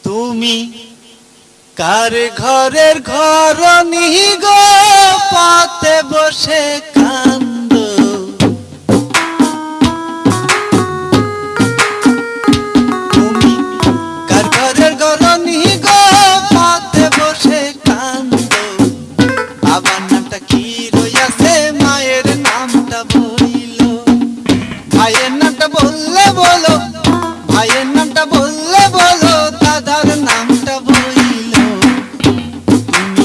তুমি কার ঘরের ঘরনি গো পথে বসে কান্দো তুমি কার ঘরের ঘরনি গো পথে বসে কান্দো বাবার নামটা কি রইয়াছে মায়ের নামটা বইলো ভাইয়ের নামটা বললে বলো ভাইয়ের নামটা বললে বলো দাদার নামটা বইলো তুমি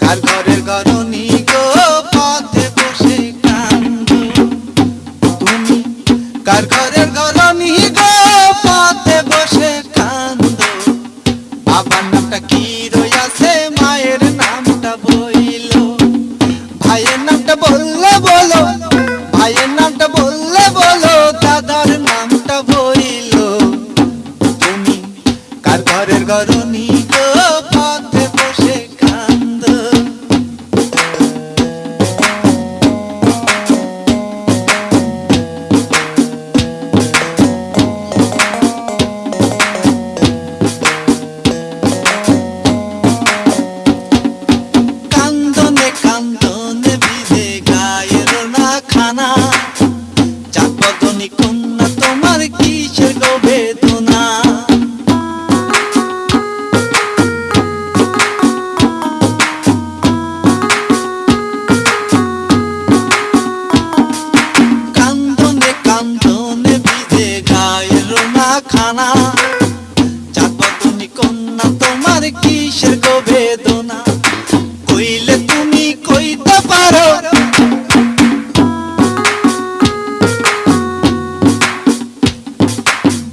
কার ঘরের ঘরনি গো পথে বসে কান্দো তুমি কার ঘরের ঘরনি গো পথে বসে কান্দো বাবার নামটা কি রইয়াছে মায়ের নামটা বইলো ভাইয়ের নামটা বললে বলো ভাইয়ের নামটা বললে বলো দাদার নামটা বইলো তুমি কার ঘরের ঘরনি গো পথে বসে কান্দো কান্দনে কান্দনে ভিজে গায়ের না খানা চাঁদ বদনি কন্যা তোমার কিসের গো বেদনা কান্দনে কান্দনে ভিজে গায়ের না খানা চাঁদ বদনি কন্যা তোমার কিসের গো বেদনা কইলে তুমি কইতে পারো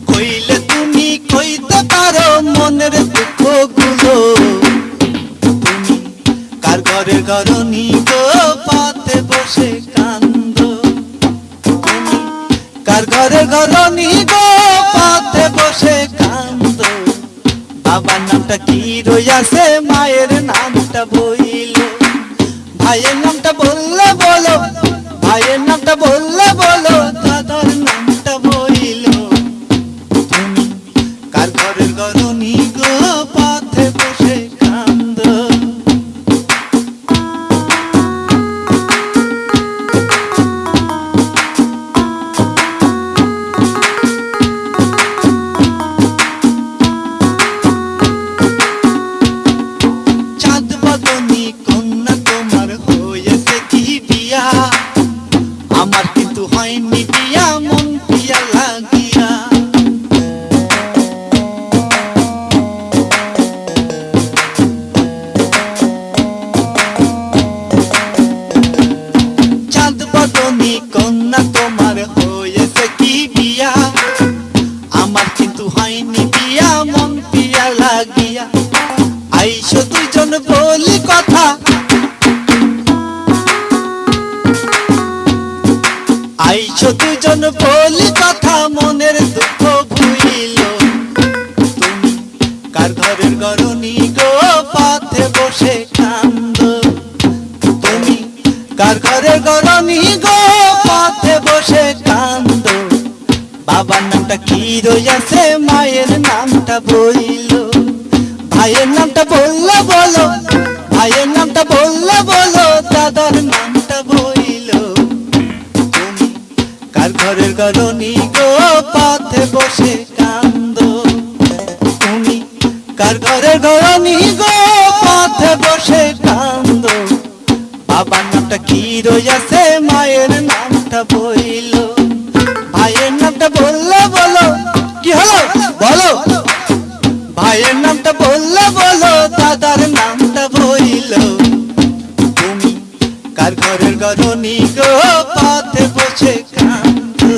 কইলে তুমি কইতে পারো মনের দুঃখ গুলো তুমি কার ঘরের ঘরনি গো পথে বসে কান্দো তুমি কার ঘরের ঘরনি গো পথে বসে কান্দো বাবার নামটা কি রইয়াছে মায়ের নামটা বইলো ভাইয়ের নামটা বললে বলো ভাইয়ের নামটা বললে বলো দাদার নামটা বইলো তুমি কার ঘরের ঘরনি গো পথে বসে কান্দো চাঁদ বদনি কন্যা তোমার হয়েছে কি বিয়া আমার কিন্তু হয়নি বিয়া মন পিয়া লাগিয়া চাঁদ বদনি কন্যা তোমার হয়েছে কি বিয়া আমার কিন্তু হয়নি বিয়া মন পিয়া লাগিয়া আইসো দুইজন বলি কথা আইসো দুইজন বলি কথা মনের দুঃখ ভুইলো তুমি কার ঘরের ঘরনি গো পথে বসে কান্দো তুমি কার ঘরের ঘরনি গো পথে বসে কান্দো বাবার নামটা কি রইয়াছে মায়ের নামটা বইলো ভাইয়ের নামটা বললে বলো ভাইয়ের নামটা বললে বলো দাদার নামটা বইলো তুমি কার ঘরের ঘরনি গো পথে বসে কান্দো তুমি কার ঘরের ঘরনি গো পথে বসে কান্দো বাবার নামটা কি রইয়াছে মায়ের নামটা বইলো ভাইয়ের নামটা বললে বলো কি হলো বলো ভাইয়ের নামটা বললে বলো দাদার নামটা বইলো তুমি কার ঘরের ঘরনি গো পথে বসে কান্দো